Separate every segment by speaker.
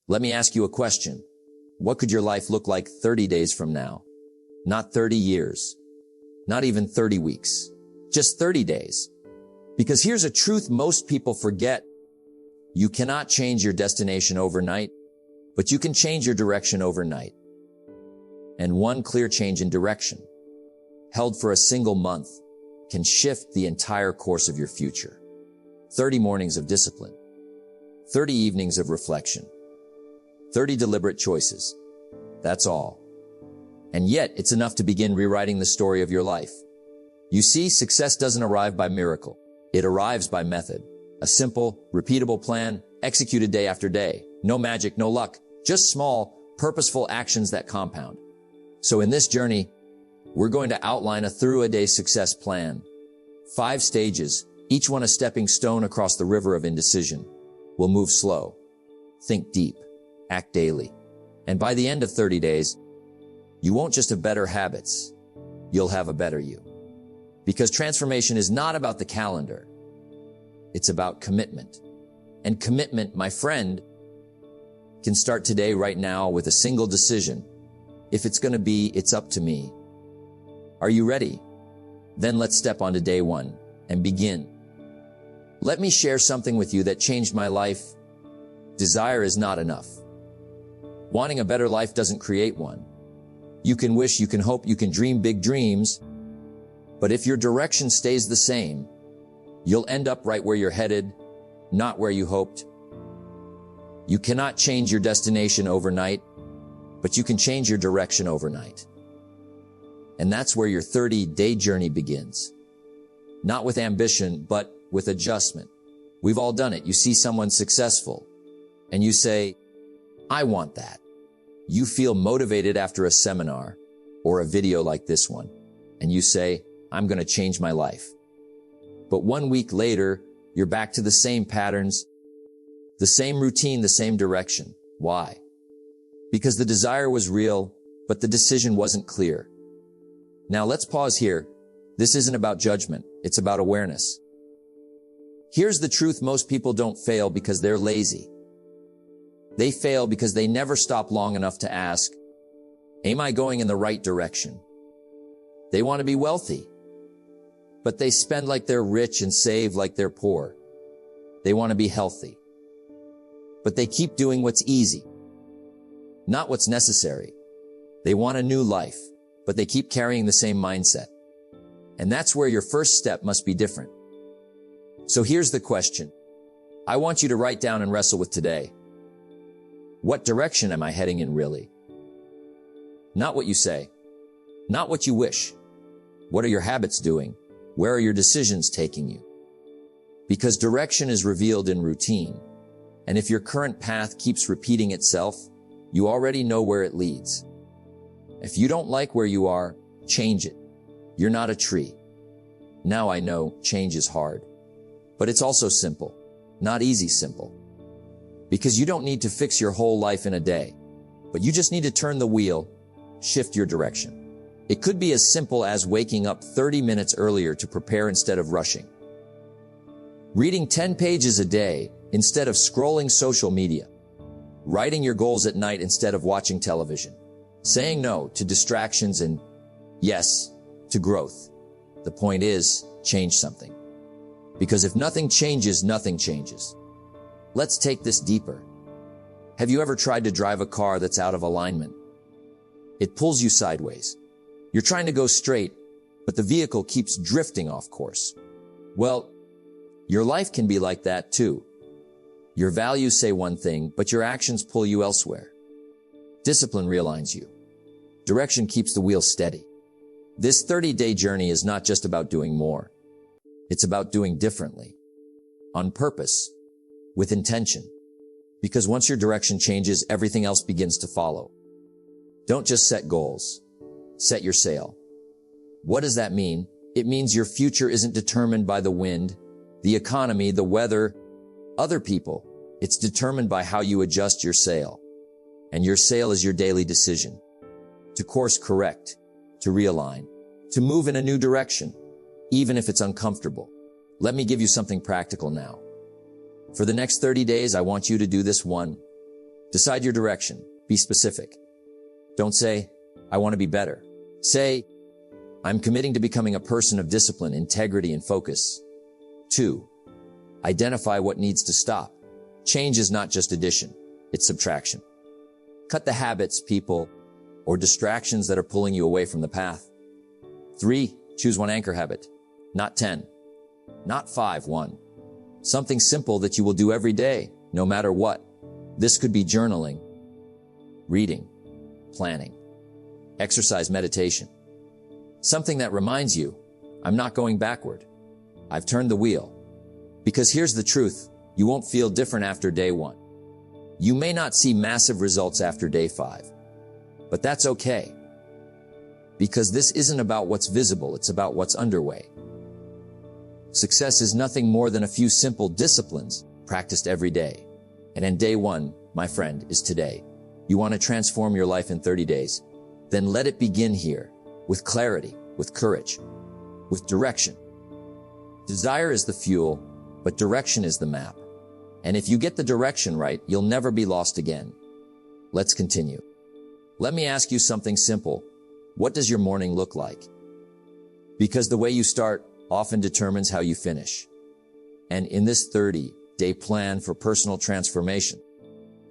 Speaker 1: Let me ask you a question. What could your life look like 30 days from now? Not 30 years. Not even 30 weeks. Just 30 days. Because here's a truth most people forget. You cannot change your destination overnight, but you can change your direction overnight. And one clear change in direction, held for a single month, can shift the entire course of your future. 30 mornings of discipline. 30 evenings of reflection. 30 deliberate choices. That's all. And yet, it's enough to begin rewriting the story of your life. You see, success doesn't arrive by miracle. It arrives by method. A simple, repeatable plan, executed day after day. No magic, no luck. Just small, purposeful actions that compound. So in this journey, we're going to outline a through-a-day success plan. 5 stages, each one a stepping stone across the river of indecision. We'll move slow. Think deep. Act daily. And by the end of 30 days, you won't just have better habits. You'll have a better you. Because transformation is not about the calendar. It's about commitment. And commitment, my friend, can start today, right now, with a single decision. If it's going to be, it's up to me. Are you ready? Then let's step onto day 1 and begin. Let me share something with you that changed my life. Desire is not enough. Wanting a better life doesn't create one. You can wish, you can hope, you can dream big dreams, but if your direction stays the same, you'll end up right where you're headed, not where you hoped. You cannot change your destination overnight, but you can change your direction overnight. And that's where your 30-day journey begins. Not with ambition, but with adjustment. We've all done it. You see someone successful, and you say, I want that. You feel motivated after a seminar or a video like this one, and you say, I'm going to change my life. But 1 week later, you're back to the same patterns, the same routine, the same direction. Why? Because the desire was real, but the decision wasn't clear. Now let's pause here. This isn't about judgment. It's about awareness. Here's the truth. Most people don't fail because they're lazy. They fail because they never stop long enough to ask, am I going in the right direction? They want to be wealthy, but they spend like they're rich and save like they're poor. They want to be healthy, but they keep doing what's easy, not what's necessary. They want a new life, but they keep carrying the same mindset. And that's where your first step must be different. So here's the question. I want you to write down and wrestle with today. What direction am I heading in really? Not what you say, not what you wish. What are your habits doing? Where are your decisions taking you? Because direction is revealed in routine. And if your current path keeps repeating itself, you already know where it leads. If you don't like where you are, change it. You're not a tree. Now I know change is hard, but it's also simple, not easy simple. Because you don't need to fix your whole life in a day, but you just need to turn the wheel, shift your direction. It could be as simple as waking up 30 minutes earlier to prepare instead of rushing. Reading 10 pages a day instead of scrolling social media. Writing your goals at night instead of watching television. Saying no to distractions and yes to growth. The point is, change something. Because if nothing changes, nothing changes. Let's take this deeper. Have you ever tried to drive a car that's out of alignment? It pulls you sideways. You're trying to go straight, but the vehicle keeps drifting off course. Well, your life can be like that too. Your values say one thing, but your actions pull you elsewhere. Discipline realigns you. Direction keeps the wheel steady. This 30-day journey is not just about doing more. It's about doing differently. On purpose. With intention. Because once your direction changes, everything else begins to follow. Don't just set goals. Set your sail. What does that mean? It means your future isn't determined by the wind, the economy, the weather, other people. It's determined by how you adjust your sail. And your sail is your daily decision. To course correct, to realign, to move in a new direction, even if it's uncomfortable. Let me give you something practical now. For the next 30 days, I want you to do this one. Decide your direction. Be specific. Don't say, I want to be better. Say, I'm committing to becoming a person of discipline, integrity, and focus. 2. Identify what needs to stop. Change is not just addition, it's subtraction. Cut the habits, people, or distractions that are pulling you away from the path. 3. Choose one anchor habit, not 10, not 5, 1. Something simple that you will do every day, no matter what. This could be journaling, reading, planning, exercise, meditation. Something that reminds you, I'm not going backward. I've turned the wheel. Because here's the truth, you won't feel different after day 1. You may not see massive results after day 5, but that's okay. Because this isn't about what's visible, it's about what's underway. Success is nothing more than a few simple disciplines practiced every day. And in day 1, my friend, is today. You want to transform your life in 30 days? Then let it begin here, with clarity, with courage, with direction. Desire is the fuel, but direction is the map. And if you get the direction right, you'll never be lost again. Let's continue. Let me ask you something simple. What does your morning look like? Because the way you start often determines how you finish. And in this 30-day plan for personal transformation,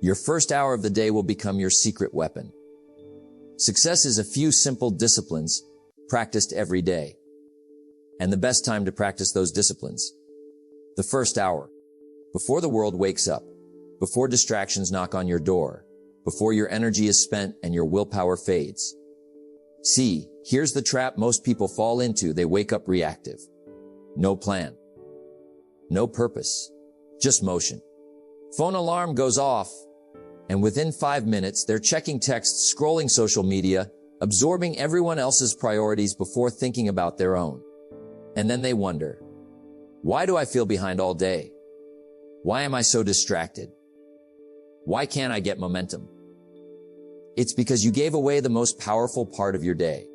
Speaker 1: your first hour of the day will become your secret weapon. Success is a few simple disciplines practiced every day. And the best time to practice those disciplines, the first hour, before the world wakes up, before distractions knock on your door, before your energy is spent and your willpower fades. See, here's the trap most people fall into. They wake up reactive. No plan. No purpose. Just motion. Phone alarm goes off, and within 5 minutes, they're checking texts, scrolling social media, absorbing everyone else's priorities before thinking about their own. And then they wonder, why do I feel behind all day? Why am I so distracted? Why can't I get momentum? It's because you gave away the most powerful part of your day.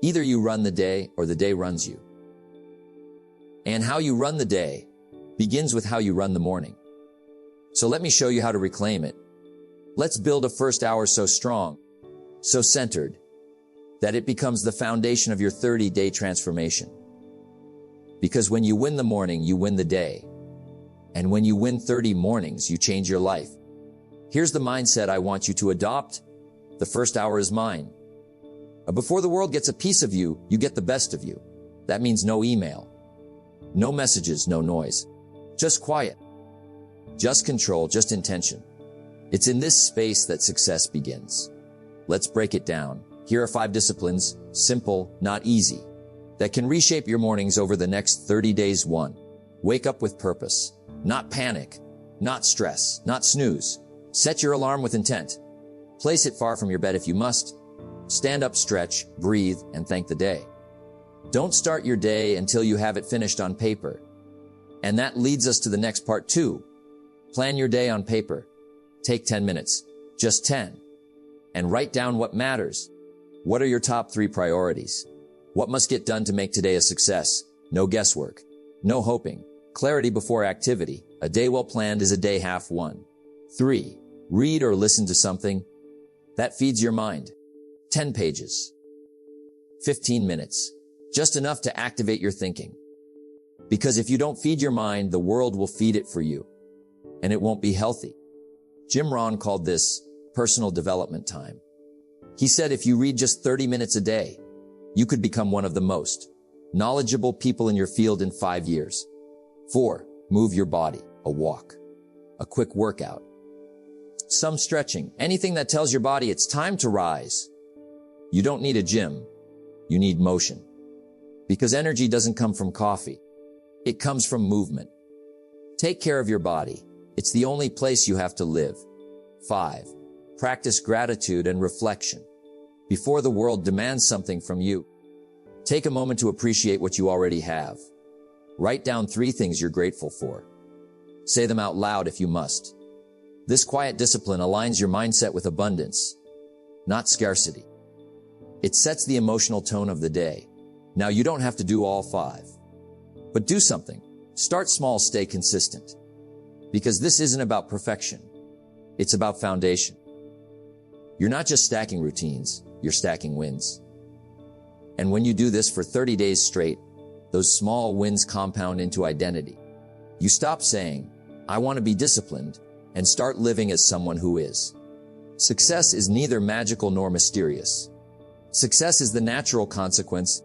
Speaker 1: Either you run the day or the day runs you. And how you run the day begins with how you run the morning. So let me show you how to reclaim it. Let's build a first hour so strong, so centered, that it becomes the foundation of your 30-day transformation. Because when you win the morning, you win the day. And when you win 30 mornings, you change your life. Here's the mindset I want you to adopt. The first hour is mine. Before the world gets a piece of you, you get the best of you. That means no email, no messages, no noise, just quiet, just control, just intention. It's in this space that success begins. Let's break it down. Here are 5 disciplines, simple, not easy, that can reshape your mornings over the next 30 days. 1. Wake up with purpose, not panic, not stress, not snooze. Set your alarm with intent. Place it far from your bed if you must. Stand up, stretch, breathe, and thank the day. Don't start your day until you have it finished on paper. And that leads us to the next part. 2. Plan your day on paper. Take 10 minutes, just 10, and write down what matters. What are your top 3 priorities? What must get done to make today a success? No guesswork, no hoping, clarity before activity. A day well planned is a day half won. 3. Read or listen to something that feeds your mind. 10 pages, 15 minutes, just enough to activate your thinking. Because if you don't feed your mind, the world will feed it for you, and it won't be healthy. Jim Rohn called this personal development time. He said if you read just 30 minutes a day, you could become one of the most knowledgeable people in your field in 5 years. 4. Move your body, a walk, a quick workout, some stretching, anything that tells your body it's time to rise. You don't need a gym, you need motion. Because energy doesn't come from coffee, it comes from movement. Take care of your body. It's the only place you have to live. 5. Practice gratitude and reflection. Before the world demands something from you, take a moment to appreciate what you already have. Write down 3 things you're grateful for. Say them out loud if you must. This quiet discipline aligns your mindset with abundance, not scarcity. It sets the emotional tone of the day. Now, you don't have to do all 5, but do something. Start small, stay consistent. Because this isn't about perfection. It's about foundation. You're not just stacking routines, you're stacking wins. And when you do this for 30 days straight, those small wins compound into identity. You stop saying, I want to be disciplined, and start living as someone who is. Success is neither magical nor mysterious. Success is the natural consequence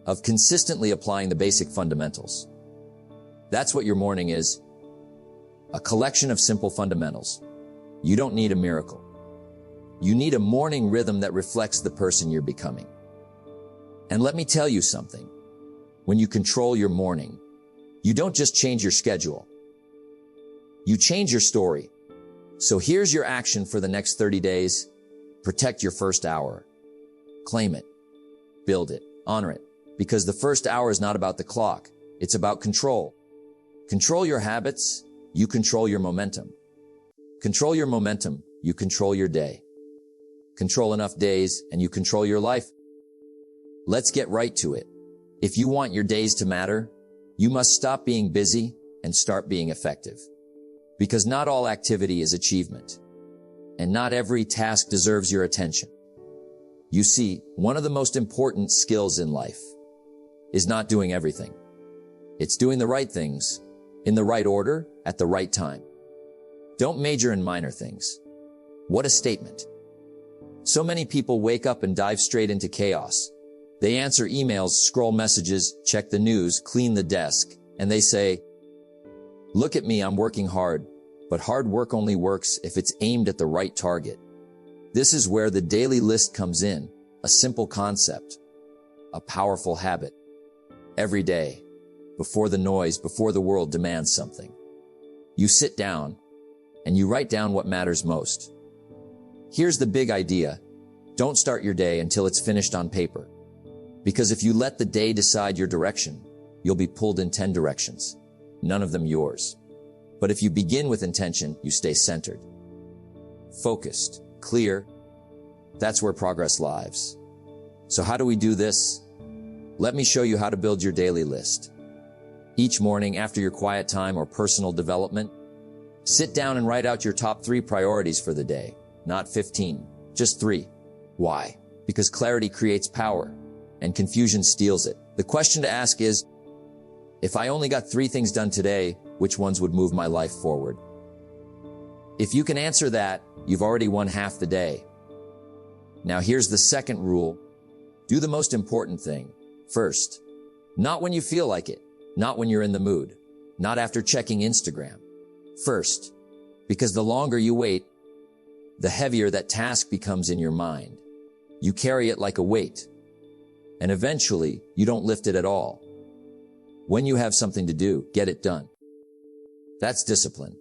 Speaker 1: of consistently applying the basic fundamentals. That's what your morning is. A collection of simple fundamentals. You don't need a miracle. You need a morning rhythm that reflects the person you're becoming. And let me tell you something. When you control your morning, you don't just change your schedule. You change your story. So here's your action for the next 30 days. Protect your first hour. Claim it. Build it. Honor it. Because the first hour is not about the clock. It's about control. Control your habits. You control your momentum. Control your momentum. You control your day. Control enough days and you control your life. Let's get right to it. If you want your days to matter, you must stop being busy and start being effective. Because not all activity is achievement. And not every task deserves your attention. You see, one of the most important skills in life is not doing everything. It's doing the right things, in the right order, at the right time. Don't major in minor things. What a statement. So many people wake up and dive straight into chaos. They answer emails, scroll messages, check the news, clean the desk, and they say, look at me, I'm working hard. But hard work only works if it's aimed at the right target. This is where the daily list comes in, a simple concept, a powerful habit. Every day, before the noise, before the world demands something, you sit down and you write down what matters most. Here's the big idea. Don't start your day until it's finished on paper. Because if you let the day decide your direction, you'll be pulled in 10 directions, none of them yours. But if you begin with intention, you stay centered, focused, clear. That's where progress lives. So how do we do this? Let me show you how to build your daily list. Each morning after your quiet time or personal development, sit down and write out your top 3 priorities for the day. Not 15, just 3. Why? Because clarity creates power and confusion steals it. The question to ask is, if I only got 3 things done today, which ones would move my life forward? If you can answer that, you've already won half the day. Now here's the second rule. Do the most important thing first. Not when you feel like it. Not when you're in the mood. Not after checking Instagram. First. Because the longer you wait, the heavier that task becomes in your mind. You carry it like a weight. And eventually, you don't lift it at all. When you have something to do, get it done. That's discipline.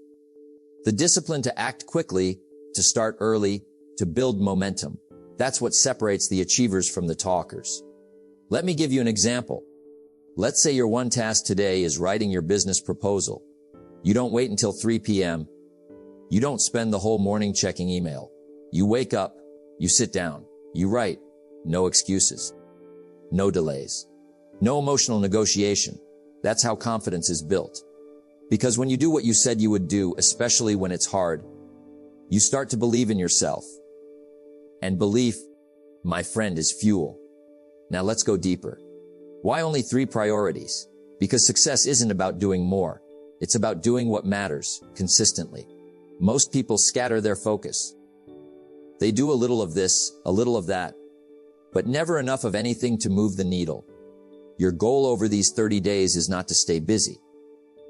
Speaker 1: The discipline to act quickly, to start early, to build momentum. That's what separates the achievers from the talkers. Let me give you an example. Let's say your one task today is writing your business proposal. You don't wait until 3 p.m. You don't spend the whole morning checking email. You wake up, you sit down, you write. No excuses. No delays. No emotional negotiation. That's how confidence is built. Because when you do what you said you would do, especially when it's hard, you start to believe in yourself. And belief, my friend, is fuel. Now let's go deeper. Why only 3 priorities? Because success isn't about doing more. It's about doing what matters, consistently. Most people scatter their focus. They do a little of this, a little of that, but never enough of anything to move the needle. Your goal over these 30 days is not to stay busy.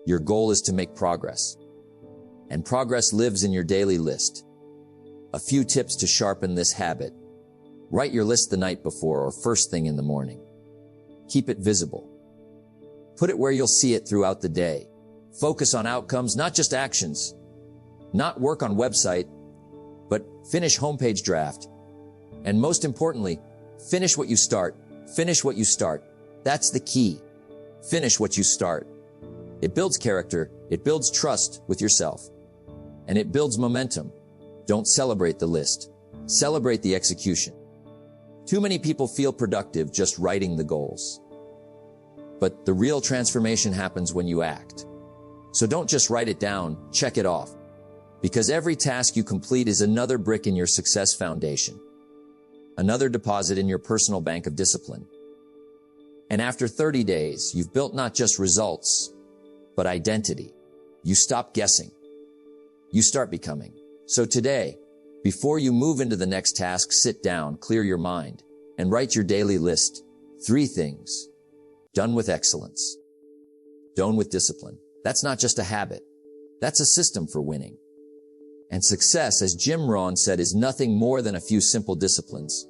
Speaker 1: Your goal is to make progress. And progress lives in your daily list. A few tips to sharpen this habit. Write your list the night before or first thing in the morning. Keep it visible. Put it where you'll see it throughout the day. Focus on outcomes, not just actions. Not work on website, but finish homepage draft. And most importantly, finish what you start. Finish what you start. That's the key. Finish what you start. It builds character. It builds trust with yourself. And it builds momentum. Don't celebrate the list. Celebrate the execution. Too many people feel productive just writing the goals. But the real transformation happens when you act. So don't just write it down, check it off. Because every task you complete is another brick in your success foundation. Another deposit in your personal bank of discipline. And after 30 days, you've built not just results, but identity. You stop guessing. You start becoming. So today, before you move into the next task, sit down, clear your mind, and write your daily list. 3 things. Done with excellence. Done with discipline. That's not just a habit. That's a system for winning. And success, as Jim Rohn said, is nothing more than a few simple disciplines,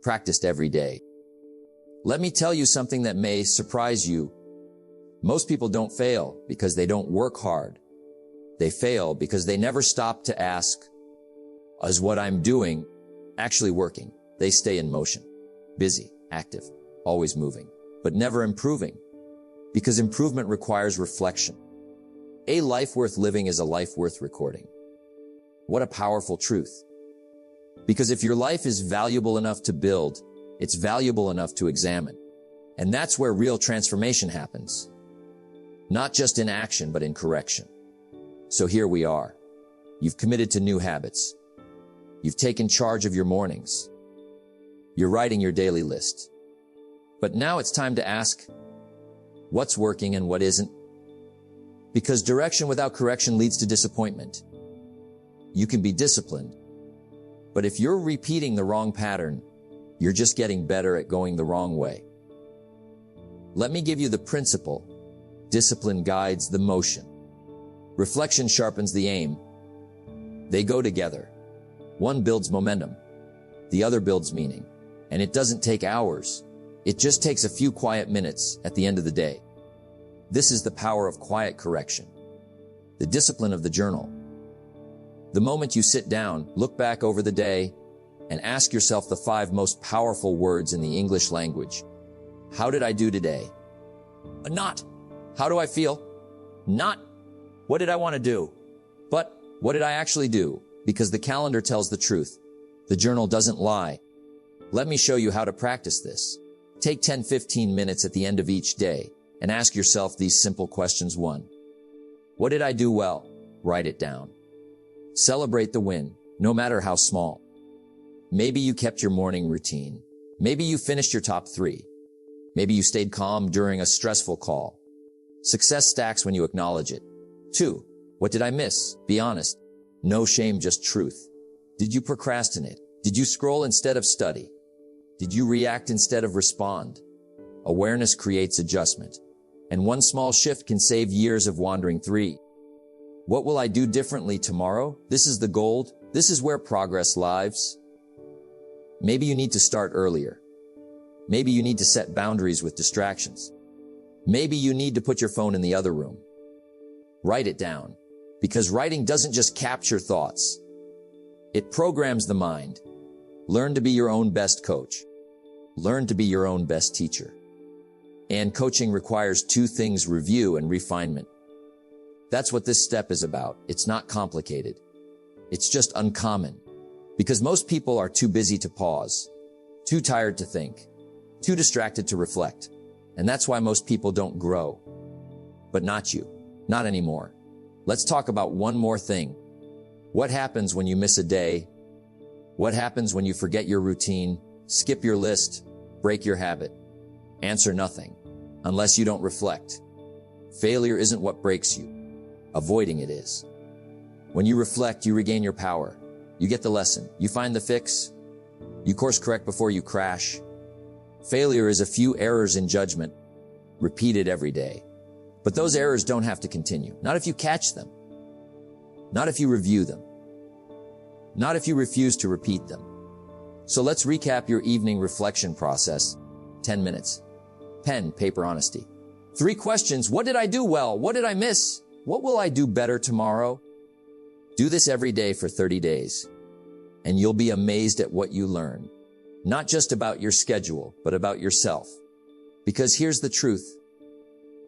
Speaker 1: practiced every day. Let me tell you something that may surprise you. Most people don't fail because they don't work hard. They fail because they never stop to ask, is what I'm doing actually working? They stay in motion, busy, active, always moving, but never improving, because improvement requires reflection. A life worth living is a life worth recording. What a powerful truth. Because if your life is valuable enough to build, it's valuable enough to examine. And that's where real transformation happens. Not just in action, but in correction. So here we are. You've committed to new habits. You've taken charge of your mornings. You're writing your daily list. But now it's time to ask, what's working and what isn't? Because direction without correction leads to disappointment. You can be disciplined, but if you're repeating the wrong pattern, you're just getting better at going the wrong way. Let me give you the principle. Discipline guides the motion. Reflection sharpens the aim. They go together. One builds momentum. The other builds meaning. And it doesn't take hours. It just takes a few quiet minutes at the end of the day. This is the power of quiet correction. The discipline of the journal. The moment you sit down, look back over the day, and ask yourself the 5 most powerful words in the English language. How did I do today? Not. How do I feel? Not. What did I want to do? But what did I actually do? Because the calendar tells the truth. The journal doesn't lie. Let me show you how to practice this. Take 10-15 minutes at the end of each day and ask yourself these simple questions. 1. What did I do well? Write it down. Celebrate the win, no matter how small. Maybe you kept your morning routine. Maybe you finished your top 3. Maybe you stayed calm during a stressful call. Success stacks when you acknowledge it. 2. What did I miss? Be honest. No shame, just truth. Did you procrastinate? Did you scroll instead of study? Did you react instead of respond? Awareness creates adjustment, and one small shift can save years of wandering. 3. What will I do differently tomorrow? This is the gold. This is where progress lives. Maybe you need to start earlier. Maybe you need to set boundaries with distractions. Maybe you need to put your phone in the other room. Write it down, because writing doesn't just capture thoughts. It programs the mind. Learn to be your own best coach. Learn to be your own best teacher. And coaching requires 2 things: review and refinement. That's what this step is about. It's not complicated. It's just uncommon. Because most people are too busy to pause, too tired to think, too distracted to reflect. And that's why most people don't grow. But not you. Not anymore. Let's talk about one more thing. What happens when you miss a day? What happens when you forget your routine, skip your list, break your habit? Answer: nothing, unless you don't reflect. Failure isn't what breaks you. Avoiding it is. When you reflect, you regain your power. You get the lesson. You find the fix. You course correct before you crash. Failure is a few errors in judgment, repeated every day. But those errors don't have to continue. Not if you catch them. Not if you review them. Not if you refuse to repeat them. So let's recap your evening reflection process. 10 minutes. Pen, paper, honesty. 3 questions. What did I do well? What did I miss? What will I do better tomorrow? Do this every day for 30 days, and you'll be amazed at what you learn. Not just about your schedule, but about yourself. Because here's the truth.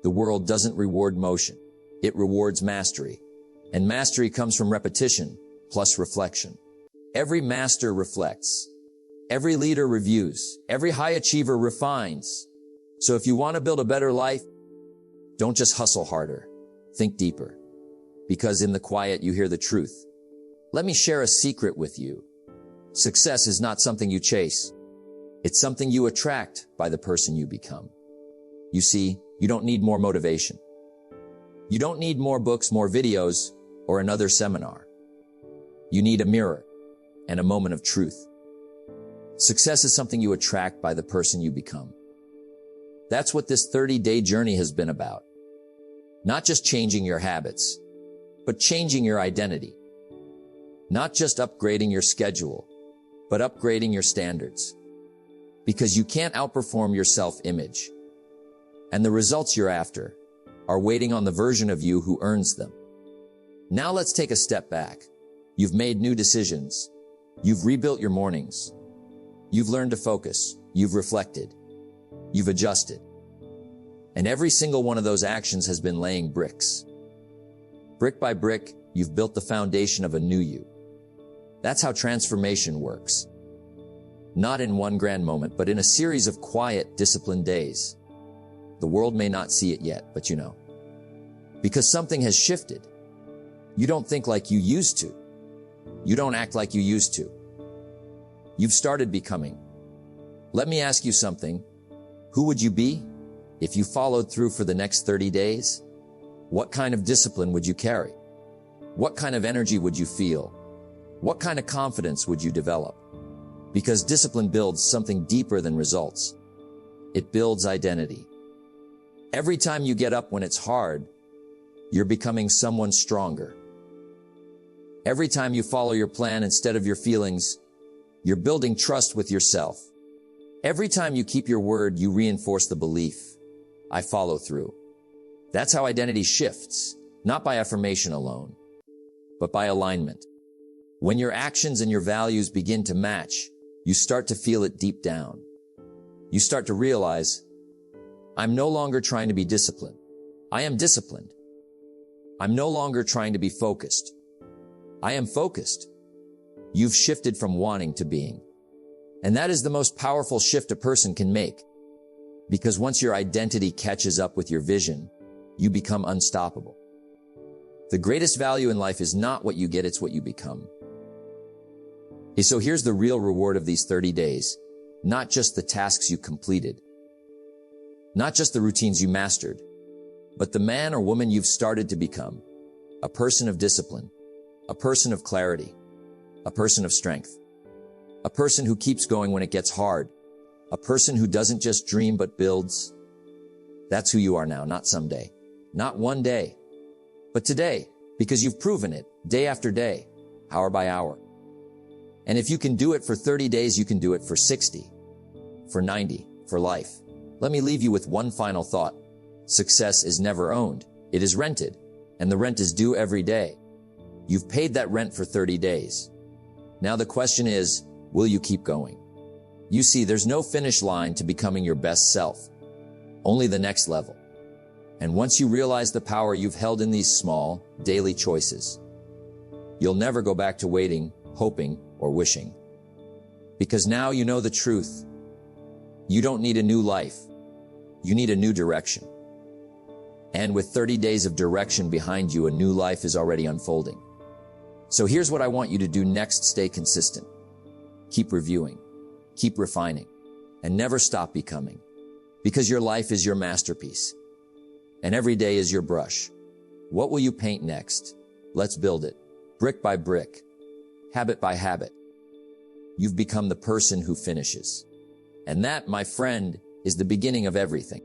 Speaker 1: The world doesn't reward motion. It rewards mastery. And mastery comes from repetition plus reflection. Every master reflects. Every leader reviews. Every high achiever refines. So if you want to build a better life, don't just hustle harder. Think deeper. Because in the quiet, you hear the truth. Let me share a secret with you. Success is not something you chase. It's something you attract by the person you become. You see, you don't need more motivation. You don't need more books, more videos, or another seminar. You need a mirror and a moment of truth. Success is something you attract by the person you become. That's what this 30-day journey has been about. Not just changing your habits, but changing your identity. Not just upgrading your schedule, but upgrading your standards. Because you can't outperform your self-image. And the results you're after are waiting on the version of you who earns them. Now let's take a step back. You've made new decisions. You've rebuilt your mornings. You've learned to focus. You've reflected. You've adjusted. And every single one of those actions has been laying bricks. Brick by brick, you've built the foundation of a new you. That's how transformation works. Not in one grand moment, but in a series of quiet, disciplined days. The world may not see it yet, but you know. Because something has shifted. You don't think like you used to. You don't act like you used to. You've started becoming. Let me ask you something. Who would you be if you followed through for the next 30 days? What kind of discipline would you carry? What kind of energy would you feel? What kind of confidence would you develop? Because discipline builds something deeper than results. It builds identity. Every time you get up when it's hard, you're becoming someone stronger. Every time you follow your plan instead of your feelings, you're building trust with yourself. Every time you keep your word, you reinforce the belief, I follow through. That's how identity shifts, not by affirmation alone, but by alignment. When your actions and your values begin to match, you start to feel it deep down. You start to realize, I'm no longer trying to be disciplined. I am disciplined. I'm no longer trying to be focused. I am focused. You've shifted from wanting to being. And that is the most powerful shift a person can make. Because once your identity catches up with your vision, you become unstoppable. The greatest value in life is not what you get, it's what you become. So here's the real reward of these 30 days. Not just the tasks you completed. Not just the routines you mastered. But the man or woman you've started to become. A person of discipline. A person of clarity. A person of strength. A person who keeps going when it gets hard. A person who doesn't just dream but builds. That's who you are now, not someday. Not one day. But today, because you've proven it, day after day, hour by hour. And if you can do it for 30 days, you can do it for 60, for 90, for life. Let me leave you with one final thought. Success is never owned. It is rented, and the rent is due every day. You've paid that rent for 30 days. Now the question is, will you keep going? You see, there's no finish line to becoming your best self, only the next level. And once you realize the power you've held in these small, daily choices, you'll never go back to waiting, hoping, or wishing. Because now you know the truth. You don't need a new life. You need a new direction. And with 30 days of direction behind you, a new life is already unfolding. So here's what I want you to do next. Stay consistent. Keep reviewing. Keep refining. And never stop becoming. Because your life is your masterpiece. And every day is your brush. What will you paint next? Let's build it. Brick by brick. Habit by habit. You've become the person who finishes. And that, my friend, is the beginning of everything.